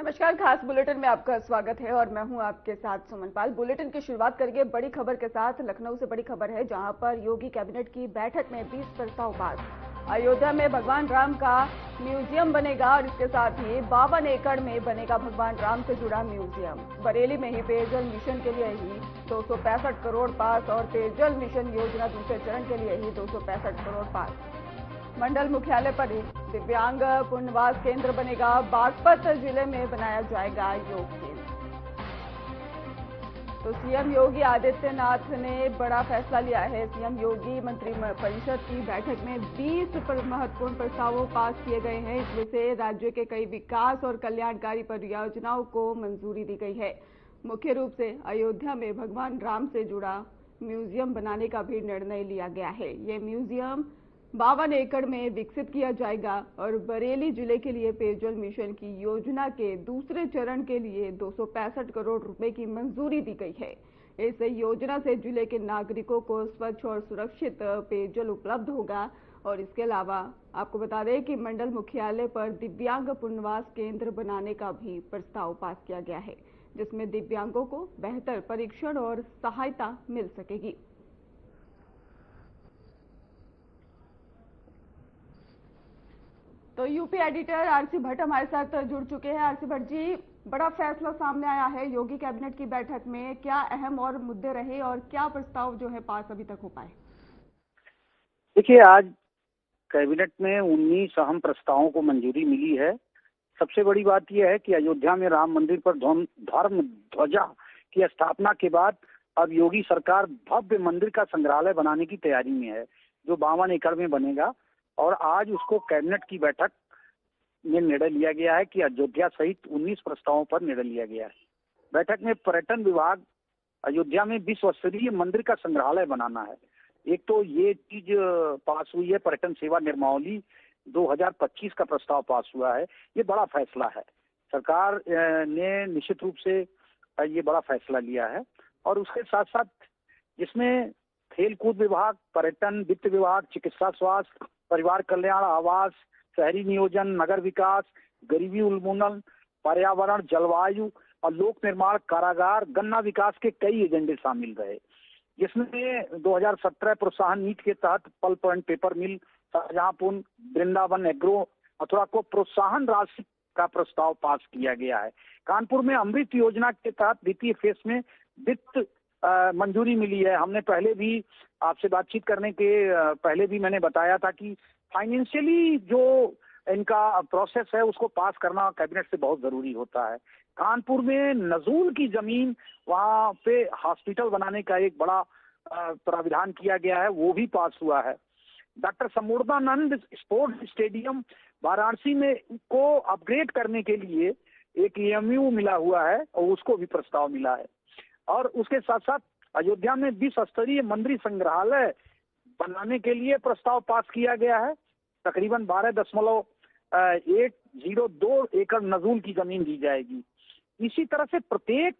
नमस्कार। खास बुलेटिन में आपका स्वागत है और मैं हूं आपके साथ सुमन पाल। बुलेटिन की शुरुआत करेंगे बड़ी खबर के साथ। लखनऊ से बड़ी खबर है, जहां पर योगी कैबिनेट की बैठक में 20 प्रस्ताव पास। अयोध्या में भगवान राम का म्यूजियम बनेगा और इसके साथ ही 52 एकड़ में बनेगा भगवान राम से जुड़ा म्यूजियम। बरेली में ही पेयजल मिशन के लिए ही 265 करोड़ पास और पेयजल मिशन योजना दूसरे चरण के लिए ही 265 करोड़ पास। मंडल मुख्यालय पर दिव्यांग पुनर्वास केंद्र बनेगा। बागपत जिले में बनाया जाएगा योग केंद्र। तो सीएम योगी आदित्यनाथ ने बड़ा फैसला लिया है। सीएम योगी मंत्रिपरिषद की बैठक में 20 महत्वपूर्ण प्रस्तावों पास किए गए हैं। इसमें से राज्य के कई विकास और कल्याणकारी परियोजनाओं को मंजूरी दी गई है। मुख्य रूप से अयोध्या में भगवान राम से जुड़ा म्यूजियम बनाने का भी निर्णय लिया गया है। ये म्यूजियम 52 एकड़ में विकसित किया जाएगा और बरेली जिले के लिए पेयजल मिशन की योजना के दूसरे चरण के लिए 265 करोड़ रुपए की मंजूरी दी गई है। इस योजना से जिले के नागरिकों को स्वच्छ और सुरक्षित पेयजल उपलब्ध होगा। और इसके अलावा आपको बता दें कि मंडल मुख्यालय पर दिव्यांग पुनर्वास केंद्र बनाने का भी प्रस्ताव पास किया गया है, जिसमें दिव्यांगों को बेहतर परीक्षण और सहायता मिल सकेगी। तो यूपी एडिटर आरसी भट्ट हमारे साथ जुड़ चुके हैं। आरसी भट्ट जी, बड़ा फैसला सामने आया है योगी कैबिनेट की बैठक में। क्या अहम और मुद्दे रहे और क्या प्रस्ताव जो है पास अभी तक हो पाए? देखिए, आज कैबिनेट में 19 अहम प्रस्तावों को मंजूरी मिली है। सबसे बड़ी बात यह है कि अयोध्या में राम मंदिर पर धर्म ध्वजा की स्थापना के बाद अब योगी सरकार भव्य मंदिर का संग्रहालय बनाने की तैयारी में है, जो 52 एकड़ में बनेगा। और आज उसको कैबिनेट की बैठक में निर्णय लिया गया है कि अयोध्या सहित 19 प्रस्तावों पर निर्णय लिया गया है। बैठक में पर्यटन विभाग अयोध्या में विश्व स्तरीय मंदिर का संग्रहालय बनाना है। एक तो ये चीज पास हुई है, पर्यटन सेवा निर्मावली 2025 का प्रस्ताव पास हुआ है। ये बड़ा फैसला है, सरकार ने निश्चित रूप से ये बड़ा फैसला लिया है। और उसके साथ साथ जिसमें खेलकूद विभाग, पर्यटन, वित्त विभाग, चिकित्सा, स्वास्थ्य, परिवार कल्याण, आवास, शहरी नियोजन, नगर विकास, गरीबी उन्मूलन, पर्यावरण, जलवायु और लोक निर्माण, कारागार, गन्ना विकास के कई एजेंडे शामिल रहे। जिसमें 2017 प्रोत्साहन नीति के तहत pulp and paper mill, Shahjahanpur, Vrindavan agro, Mathura को प्रोत्साहन राशि का प्रस्ताव पास किया गया है। कानपुर में अमृत योजना के तहत द्वितीय फेज में वित्त मंजूरी मिली है। हमने पहले भी आपसे बातचीत करने के पहले भी मैंने बताया था कि फाइनेंशियली जो इनका प्रोसेस है उसको पास करना कैबिनेट से बहुत जरूरी होता है। कानपुर में नजूल की जमीन, वहां पे हॉस्पिटल बनाने का एक बड़ा प्राविधान किया गया है, वो भी पास हुआ है। Doctor Sampurnanand sports stadium Varanasi में को अपग्रेड करने के लिए एक एमयू मिला हुआ है और उसको भी प्रस्ताव मिला है। और उसके साथ साथ अयोध्या में विश्व स्तरीय मंदिर संग्रहालय बनाने के लिए प्रस्ताव पास किया गया है। तकरीबन 12.102 एकड़ नजूल की जमीन दी जाएगी। इसी तरह से प्रत्येक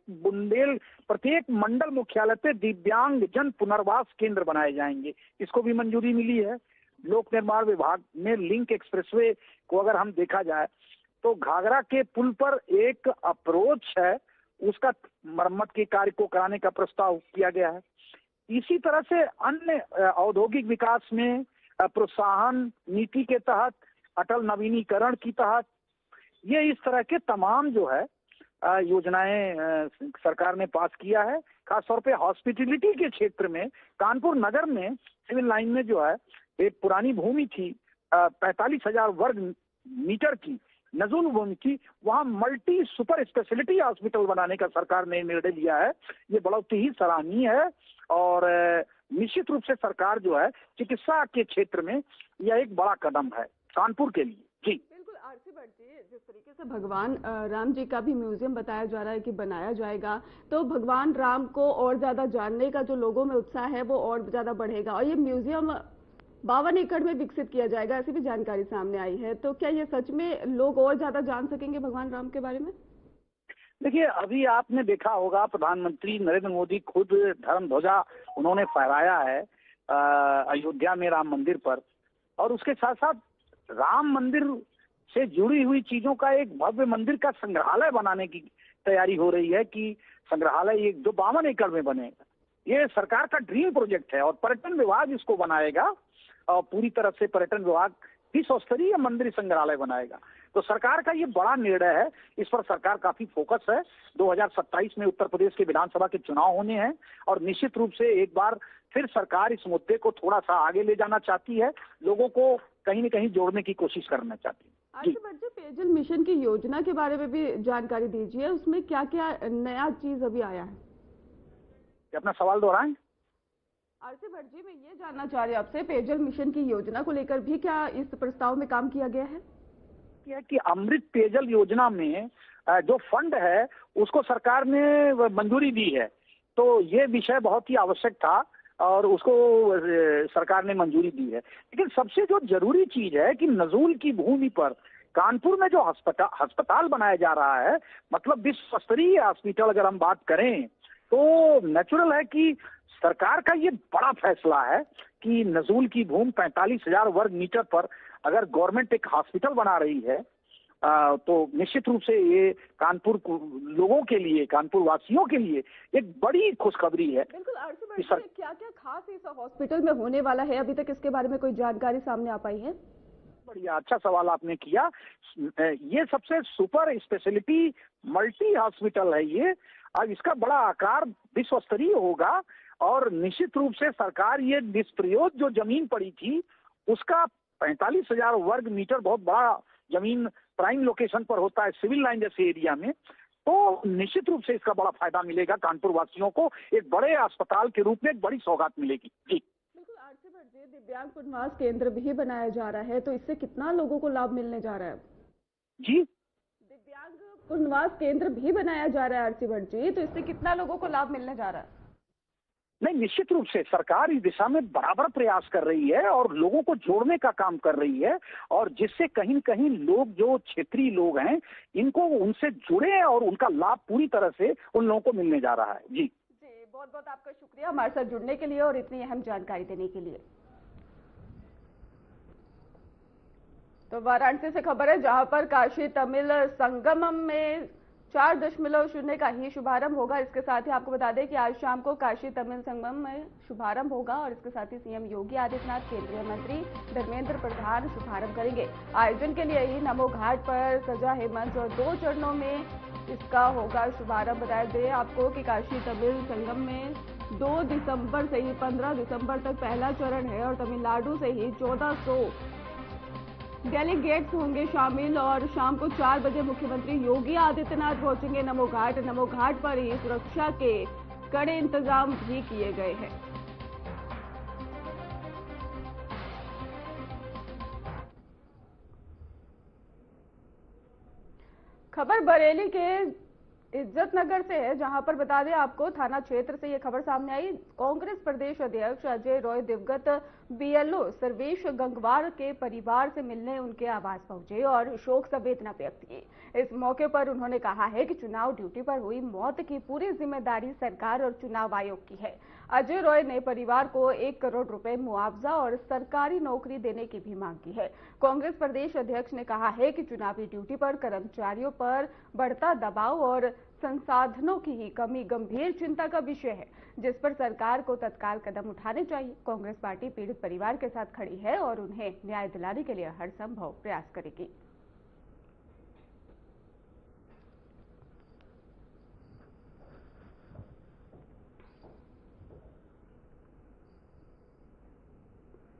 मंडल मुख्यालय पे दिव्यांग जन पुनर्वास केंद्र बनाए जाएंगे, इसको भी मंजूरी मिली है। लोक निर्माण विभाग में लिंक एक्सप्रेसवे को अगर हम देखा जाए तो घाघरा के पुल पर एक अप्रोच है, उसका मरम्मत के कार्य को कराने का प्रस्ताव किया गया है। इसी तरह से अन्य औद्योगिक विकास में प्रोत्साहन नीति के तहत, अटल नवीनीकरण की तहत, ये इस तरह के तमाम जो है योजनाएं सरकार ने पास किया है। खासतौर पे हॉस्पिटलिटी के क्षेत्र में कानपुर नगर में सिविल लाइन में जो है एक पुरानी भूमि थी 45,000 वर्ग मीटर की नजूल भूमि थी, वहां मल्टी सुपर स्पेशलिटी हॉस्पिटल बनाने का सरकार ने निर्णय लिया है। ये बहुत ही सराहनीय है और निश्चित रूप से सरकार जो है चिकित्सा के क्षेत्र में यह एक बड़ा कदम है कानपुर के लिए। जी बिल्कुल। आरसी भट्ट जी, जिस तरीके से भगवान राम जी का भी म्यूजियम बताया जा रहा है कि बनाया जाएगा, तो भगवान राम को और ज्यादा जानने का जो लोगों में उत्साह है वो और ज्यादा बढ़ेगा। और ये म्यूजियम 52 एकड़ में विकसित किया जाएगा, ऐसी भी जानकारी सामने आई है। तो क्या ये सच में लोग और ज्यादा जान सकेंगे भगवान राम के बारे में? देखिए, अभी आपने देखा होगा प्रधानमंत्री नरेंद्र मोदी खुद धर्म ध्वजा उन्होंने फहराया है अयोध्या में राम मंदिर पर। और उसके साथ साथ राम मंदिर से जुड़ी हुई चीजों का एक भव्य मंदिर का संग्रहालय बनाने की तैयारी हो रही है कि संग्रहालय एक जो 52 एकड़ में बनेगा। ये सरकार का ड्रीम प्रोजेक्ट है और पर्यटन विभाग इसको बनाएगा और पूरी तरह से पर्यटन विभाग विश्व स्तरीय मंदिर संग्रहालय बनाएगा। तो सरकार का ये बड़ा निर्णय है, इस पर सरकार काफी फोकस है। 2027 में उत्तर प्रदेश के विधानसभा के चुनाव होने हैं और निश्चित रूप से एक बार फिर सरकार इस मुद्दे को थोड़ा सा आगे ले जाना चाहती है, लोगों को कहीं न कहीं जोड़ने की कोशिश करना चाहती है। जी, पेयजल मिशन की योजना के बारे में भी जानकारी दीजिए, उसमें क्या क्या नया चीज अभी आया है? अपना सवाल दोहराएं। आरसी भट्ट जी, मैं ये जानना चाह रही हूँ आपसे, पेयजल मिशन की योजना को लेकर भी क्या इस प्रस्ताव में काम किया गया है? कि अमृत पेयजल योजना में जो फंड है उसको सरकार ने मंजूरी दी है, तो ये विषय बहुत ही आवश्यक था और उसको सरकार ने मंजूरी दी है। लेकिन सबसे जो जरूरी चीज है कि नजूल की भूमि पर कानपुर में जो अस्पताल बनाया जा रहा है, मतलब विश्व स्तरीय हॉस्पिटल अगर हम बात करें, तो नेचुरल है कि सरकार का ये बड़ा फैसला है कि नजूल की भूमि 45,000 वर्ग मीटर पर अगर गवर्नमेंट एक हॉस्पिटल बना रही है, तो निश्चित रूप से ये कानपुर लोगों के लिए, कानपुर वासियों के लिए एक बड़ी खुशखबरी है। बिल्कुल आरसी भट्ट जी, क्या क्या खास इस हॉस्पिटल में होने वाला है? अभी तक इसके बारे में कोई जानकारी सामने आ पाई है? बढ़िया, अच्छा सवाल आपने किया। ये सबसे सुपर स्पेशलिटी मल्टी हॉस्पिटल है ये। अब इसका बड़ा आकार विश्व स्तरीय होगा और निश्चित रूप से सरकार ये निष्प्रयोग जो जमीन पड़ी थी उसका 45,000 वर्ग मीटर बहुत बड़ा जमीन प्राइम लोकेशन पर होता है, सिविल लाइन जैसे एरिया में, तो निश्चित रूप से इसका बड़ा फायदा मिलेगा कानपुर वासियों को। एक बड़े अस्पताल के रूप में एक बड़ी सौगात मिलेगी। जी बिल्कुल आरसी भट्ट जी, दिव्यांग पुनर्वास केंद्र भी बनाया जा रहा है, तो इससे कितना लोगों को लाभ मिलने जा रहा है? जी, दिव्यांग पुनर्वास केंद्र भी बनाया जा रहा है आरसी भट्ट जी, तो इससे कितना लोगों को लाभ मिलने जा रहा है? नहीं, निश्चित रूप से सरकार इस दिशा में बराबर प्रयास कर रही है और लोगों को जोड़ने का काम कर रही है, और जिससे कहीं न कहीं लोग जो क्षेत्रीय लोग हैं इनको उनसे जुड़े और उनका लाभ पूरी तरह से उन लोगों को मिलने जा रहा है। जी बहुत बहुत आपका शुक्रिया हमारे साथ जुड़ने के लिए और इतनी अहम जानकारी देने के लिए। तो वाराणसी से खबर है, जहां पर काशी तमिल संगमम में 4.0 का ही शुभारंभ होगा। इसके साथ ही आपको बता दें कि आज शाम को काशी तमिल संगमम में शुभारंभ होगा और इसके साथ ही सीएम योगी आदित्यनाथ, केंद्रीय मंत्री धर्मेंद्र प्रधान शुभारंभ करेंगे। आयोजन के लिए ही नमो घाट पर सजा है मंच और 2 चरणों में इसका होगा शुभारंभ। बताया दे आपको कि काशी तमिल संगम में 2 दिसंबर से ही 15 दिसंबर तक पहला चरण है और तमिलनाडु से ही 1400 डेलीगेट्स होंगे शामिल और शाम को 4 बजे मुख्यमंत्री योगी आदित्यनाथ पहुंचेंगे नमो घाट। नमो घाट पर ही सुरक्षा के कड़े इंतजाम भी किए गए हैं। खबर बरेली के इज्जत नगर से है, जहां पर बता दें आपको थाना क्षेत्र से यह खबर सामने आई। कांग्रेस प्रदेश अध्यक्ष अजय रॉय दिवगत बीएलओ सर्वेश गंगवार के परिवार से मिलने उनके आवास पहुंचे और शोक संवेदना व्यक्त की। इस मौके पर उन्होंने कहा है कि चुनाव ड्यूटी पर हुई मौत की पूरी जिम्मेदारी सरकार और चुनाव आयोग की है। अजय रॉय ने परिवार को 1 करोड़ रुपए मुआवजा और सरकारी नौकरी देने की भी मांग की है। कांग्रेस प्रदेश अध्यक्ष ने कहा है कि चुनावी ड्यूटी पर कर्मचारियों पर बढ़ता दबाव और संसाधनों की ही कमी गंभीर चिंता का विषय है, जिस पर सरकार को तत्काल कदम उठाने चाहिए। कांग्रेस पार्टी पीड़ित परिवार के साथ खड़ी है और उन्हें न्याय दिलाने के लिए हर संभव प्रयास करेगी।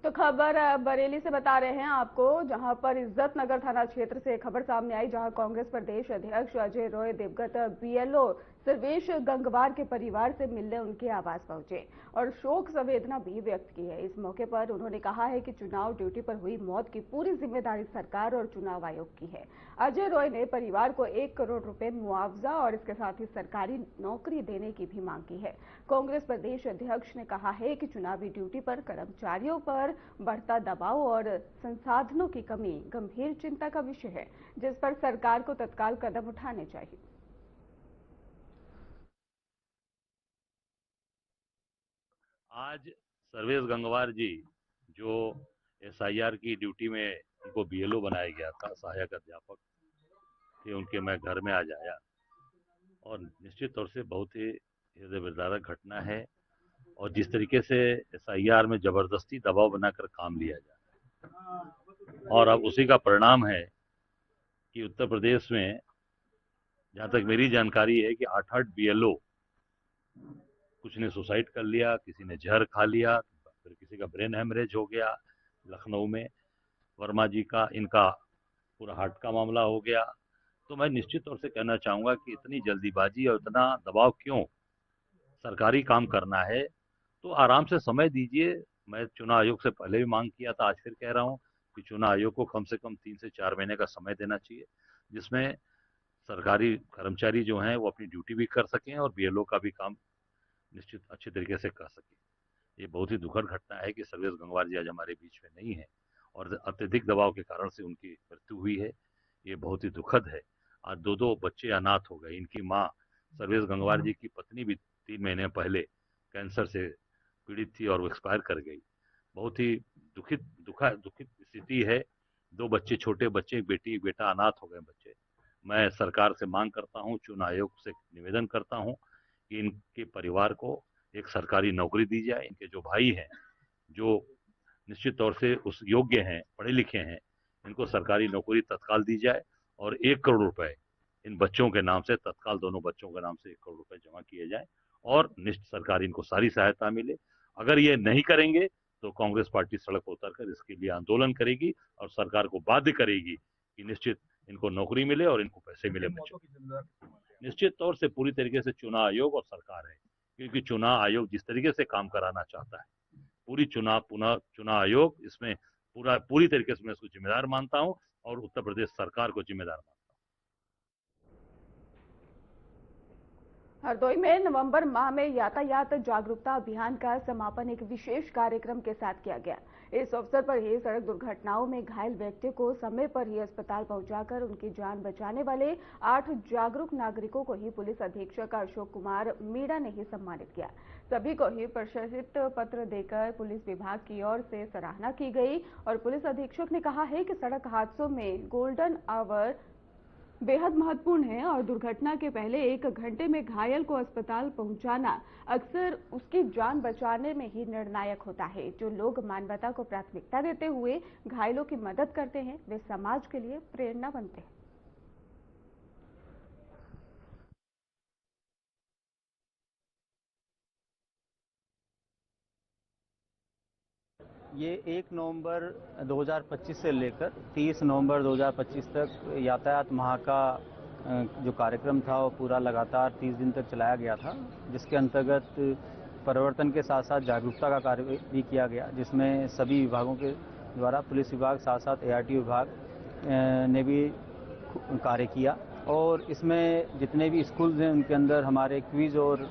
तो खबर बरेली से बता रहे हैं आपको, जहां पर इज्जत नगर थाना क्षेत्र से खबर सामने आई, जहां कांग्रेस प्रदेश अध्यक्ष अजय रॉय दिवगत बीएलओ सर्वेश गंगवार के परिवार से मिलने उनके आवास पहुंचे और शोक संवेदना भी व्यक्त की है। इस मौके पर उन्होंने कहा है कि चुनाव ड्यूटी पर हुई मौत की पूरी जिम्मेदारी सरकार और चुनाव आयोग की है। अजय रॉय ने परिवार को 1 करोड़ रुपए मुआवजा और इसके साथ ही सरकारी नौकरी देने की भी मांग की है। कांग्रेस प्रदेश अध्यक्ष ने कहा है कि चुनावी ड्यूटी पर कर्मचारियों पर बढ़ता दबाव और संसाधनों की कमी गंभीर चिंता का विषय है, जिस पर सरकार को तत्काल कदम उठाने चाहिए। आज सर्वेश गंगवार जी जो एसआईआर की ड्यूटी में उनको बीएलओ बनाया गया था, सहायक अध्यापक थे उनके, मैं घर में आज आया और निश्चित तौर से बहुत ही हृदय विदारक घटना है। और जिस तरीके से एसआईआर में जबरदस्ती दबाव बनाकर काम लिया जाए और अब उसी का परिणाम है कि उत्तर प्रदेश में जहां तक मेरी जानकारी है कि 8-8 बीएलओ, कुछ ने सुसाइड कर लिया, किसी ने जहर खा लिया, फिर किसी का ब्रेन हेमरेज हो गया लखनऊ में, वर्मा जी का, इनका पूरा हार्ट का मामला हो गया। तो मैं निश्चित तौर से कहना चाहूंगा कि इतनी जल्दीबाजी और इतना दबाव क्यों? सरकारी काम करना है तो आराम से समय दीजिए। मैं चुनाव आयोग से पहले भी मांग किया था, आज फिर कह रहा हूँ कि चुनाव आयोग को कम से कम 3 से 4 महीने का समय देना चाहिए, जिसमें सरकारी कर्मचारी जो हैं वो अपनी ड्यूटी भी कर सकें और बीएलओ का भी काम निश्चित अच्छे तरीके से कर सकें। ये बहुत ही दुखद घटना है कि सर्वेश गंगवार जी आज हमारे बीच में नहीं है और अत्यधिक दबाव के कारण से उनकी मृत्यु हुई है। ये बहुत ही दुखद है। आज 2-2 बच्चे अनाथ हो गए। इनकी माँ सर्वेश गंगवार जी की पत्नी भी 3 महीने पहले कैंसर से पीड़ित थी और वो एक्सपायर कर गई। बहुत ही दुखित स्थिति है। 2 बच्चे, छोटे बच्चे, एक बेटी एक बेटा, अनाथ हो गए बच्चे। मैं सरकार से मांग करता हूँ, चुनाव आयोग से निवेदन करता हूँ कि इनके परिवार को एक सरकारी नौकरी दी जाए। इनके जो भाई हैं, जो निश्चित तौर से उस योग्य हैं, पढ़े लिखे हैं, इनको सरकारी नौकरी तत्काल दी जाए और 1 करोड़ रुपए इन बच्चों के नाम से तत्काल, दोनों बच्चों के नाम से 1 करोड़ रुपए जमा किए जाए और निश्चित सरकार इनको सारी सहायता मिले। अगर ये नहीं करेंगे तो कांग्रेस पार्टी सड़क पर उतरकर इसके लिए आंदोलन करेगी और सरकार को बाध्य करेगी कि निश्चित इनको नौकरी मिले और इनको पैसे मिले बच्चों। निश्चित तौर से पूरी तरीके से चुनाव आयोग और सरकार है, क्योंकि चुनाव आयोग जिस तरीके से काम कराना चाहता है, पूरी चुनाव आयोग इसमें पूरी तरीके से मैं इसको जिम्मेदार मानता हूं और उत्तर प्रदेश सरकार को जिम्मेदार मानता हूं। हरदोई में नवंबर माह में यातायात जागरूकता अभियान का समापन एक विशेष कार्यक्रम के साथ किया गया। इस अवसर पर ही सड़क दुर्घटनाओं में घायल व्यक्तियों को समय पर ही अस्पताल पहुंचाकर उनकी जान बचाने वाले 8 जागरूक नागरिकों को ही पुलिस अधीक्षक अशोक कुमार मीणा ने ही सम्मानित किया। सभी को ही प्रशस्ति पत्र देकर पुलिस विभाग की ओर से सराहना की गई और पुलिस अधीक्षक ने कहा है कि सड़क हादसों में गोल्डन आवर बेहद महत्वपूर्ण है और दुर्घटना के पहले 1 घंटे में घायल को अस्पताल पहुंचाना अक्सर उसकी जान बचाने में ही निर्णायक होता है। जो लोग मानवता को प्राथमिकता देते हुए घायलों की मदद करते हैं, वे समाज के लिए प्रेरणा बनते हैं। ये 1 नवंबर 2025 से लेकर 30 नवंबर 2025 तक यातायात माह का जो कार्यक्रम था वो पूरा लगातार 30 दिन तक चलाया गया था, जिसके अंतर्गत परिवर्तन के साथ साथ जागरूकता का कार्य भी किया गया, जिसमें सभी विभागों के द्वारा, पुलिस विभाग साथ साथ एआरटी विभाग ने भी कार्य किया और इसमें जितने भी स्कूल्स हैं उनके अंदर हमारे क्विज और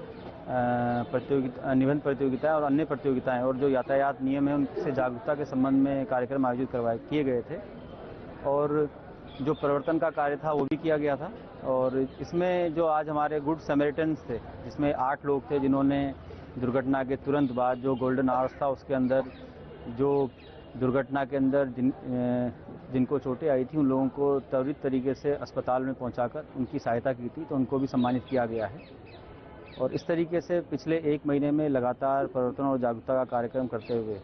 प्रतियोगिता, निबंध प्रतियोगिताएं और अन्य प्रतियोगिताएं और जो यातायात नियम है उनसे जागरूकता के संबंध में कार्यक्रम आयोजित किए गए थे और जो परिवर्तन का कार्य था वो भी किया गया था। और इसमें जो आज हमारे गुड समैरिटन्स थे, जिसमें 8 लोग थे जिन्होंने दुर्घटना के तुरंत बाद जो गोल्डन आवर्स था उसके अंदर जो दुर्घटना के अंदर जिनको चोटें आई थी उन लोगों को त्वरित तरीके से अस्पताल में पहुंचाकर उनकी सहायता की थी, तो उनको भी सम्मानित किया गया है। और इस तरीके से पिछले 1 महीने में लगातार परिवर्तन और जागरूकता का कार्यक्रम करते हुए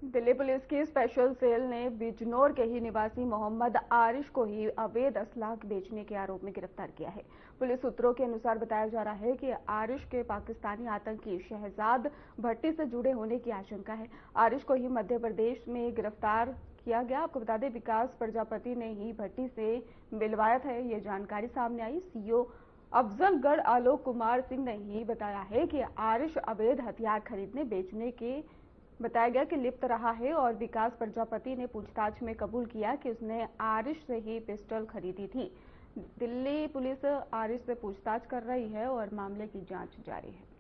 दिल्ली पुलिस की स्पेशल सेल ने बिजनौर के ही निवासी मोहम्मद आरिश को ही अवैध असला बेचने के आरोप में गिरफ्तार किया है। पुलिस सूत्रों के अनुसार बताया जा रहा है कि आरिश के पाकिस्तानी आतंकी शहजाद भट्टी से जुड़े होने की आशंका है। आरिश को ही मध्य प्रदेश में गिरफ्तार किया गया। आपको बता दें, विकास प्रजापति ने ही भट्टी से मिलवाया था। ये जानकारी सामने आई। सीओ अफजलगढ़ आलोक कुमार सिंह ने ही बताया है कि आरिश अवैध हथियार खरीदने बेचने के बताया गया कि लिप्त रहा है और विकास प्रजापति ने पूछताछ में कबूल किया कि उसने आरिश से ही पिस्टल खरीदी थी। दिल्ली पुलिस आरिश से पूछताछ कर रही है और मामले की जांच जारी है।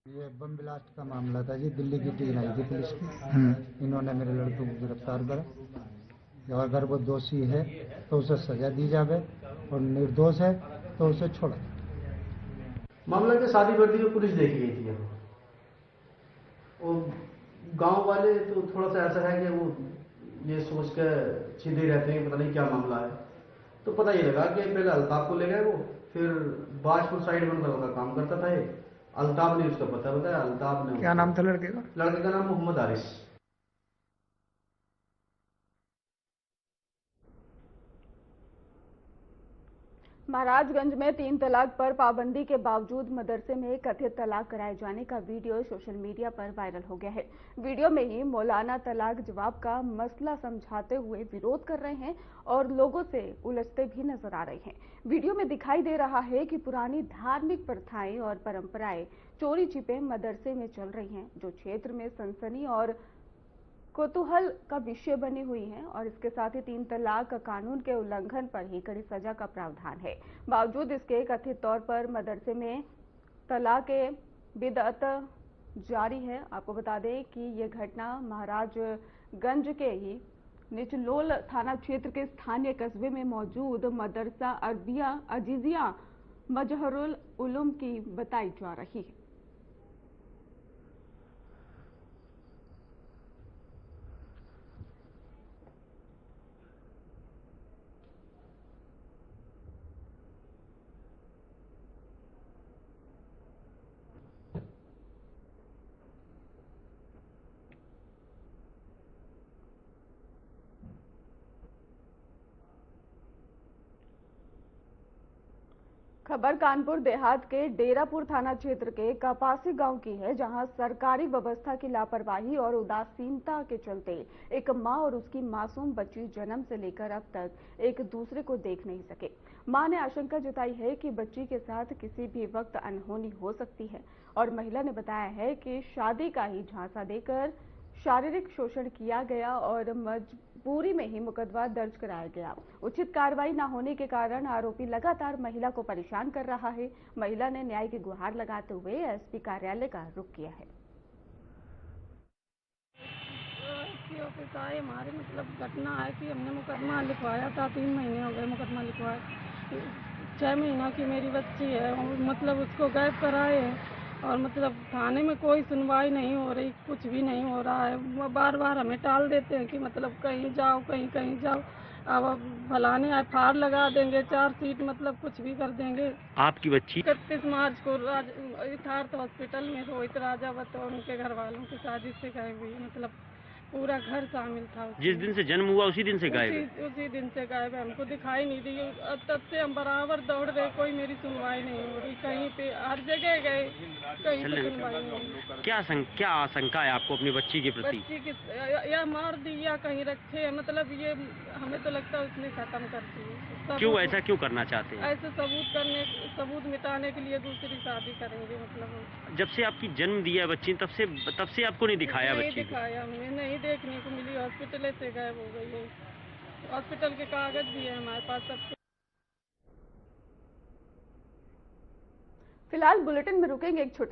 ये बम ब्लास्ट का मामला था जी। दिल्ली की टीम आई थी पुलिस की, इन्होंने मेरे लड़कों को गिरफ्तार करा अगर वो दोषी है तो उसे सजा दी जावे और निर्दोष है तो उसे छोड़ा। मामला के शादी वर्दी में पुलिस देखी गई थी यहाँ, और गांव वाले तो थोड़ा सा ऐसा है कि वो ये सोच कर सीधे रहते हैं, पता नहीं क्या मामला है। तो पता ये लगा कि पहले अल्ताफ को ले गए वो, फिर बाजपुर साइड में उनका काम करता था ये। अल्ताफ ने उसका पता बताया, अल्ताफ ने। क्या नाम था लड़के का? लड़के का नाम मोहम्मद हारिस। महाराजगंज में 3 तलाक पर पाबंदी के बावजूद मदरसे में कथित तलाक कराए जाने का वीडियो सोशल मीडिया पर वायरल हो गया है। वीडियो में ही मौलाना तलाक जवाब का मसला समझाते हुए विरोध कर रहे हैं और लोगों से उलझते भी नजर आ रहे हैं। वीडियो में दिखाई दे रहा है कि पुरानी धार्मिक प्रथाएं और परंपराएं चोरी छिपे मदरसे में चल रही हैं, जो क्षेत्र में सनसनी और कौतूहल का विषय बनी हुई है। और इसके साथ ही 3 तलाक कानून के उल्लंघन पर ही कड़ी सजा का प्रावधान है। बावजूद इसके कथित तौर पर मदरसे में तलाक बिदअत जारी है। आपको बता दें कि यह घटना महाराजगंज के ही निचलोल थाना क्षेत्र के स्थानीय कस्बे में मौजूद मदरसा अरबिया अजीजिया मजहरुल उलूम की बताई जा रही है। खबर कानपुर देहात के डेरापुर थाना क्षेत्र के कपासी गांव की है, जहां सरकारी व्यवस्था की लापरवाही और उदासीनता के चलते एक मां और उसकी मासूम बच्ची जन्म से लेकर अब तक एक दूसरे को देख नहीं सके। मां ने आशंका जताई है कि बच्ची के साथ किसी भी वक्त अनहोनी हो सकती है और महिला ने बताया है कि शादी का ही झांसा देकर शारीरिक शोषण किया गया और मजबूरी में ही मुकदमा दर्ज कराया गया। उचित कार्रवाई न होने के कारण आरोपी लगातार महिला को परेशान कर रहा है। महिला ने न्याय की गुहार लगाते हुए एसपी कार्यालय का रुख किया है। ऑफिस आए, हमारे मतलब घटना है कि हमने मुकदमा लिखवाया था, 3 महीने हो गए मुकदमा लिखवाए। 6 महीना की मेरी बच्ची है, मतलब उसको गायब कराए हैं और मतलब थाने में कोई सुनवाई नहीं हो रही, कुछ भी नहीं हो रहा है। वो बार बार हमें टाल देते हैं कि मतलब कहीं जाओ कहीं जाओ। अब फलाने फाड़ लगा देंगे, 4 सीट मतलब कुछ भी कर देंगे। आपकी बच्ची 31 मार्च को यथार्थ हॉस्पिटल में रोहित राजावत और उनके घर वालों की शादी से गए हुई, मतलब पूरा घर शामिल था। जिस दिन से जन्म हुआ उसी दिन से गायब है? उसी दिन से गायब है, हमको दिखाई नहीं दी। तब से हम बराबर दौड़ रहे, कोई मेरी सुनवाई नहीं हो रही। कहीं पे हर जगह गए, कहीं पे सुनवाई नहीं। क्या आशंका है आपको अपनी बच्ची के प्रति? बच्ची की या मार दी या कहीं रखे, मतलब ये हमें तो लगता है उसने खत्म कर दी। क्यों ऐसा क्यों करना चाहते हैं? ऐसे सबूत मिटाने के लिए दूसरी शादी करेंगे। मतलब जब से आपकी जन्म दिया बच्ची तब से आपको नहीं दिखाया बच्ची? नहीं दिखाया, हमने नहीं देखने को मिली। हॉस्पिटल से गायब हो गई है। हॉस्पिटल के कागज भी है हमारे पास सब। फिलहाल बुलेटिन में रुकेंगे एक छोटे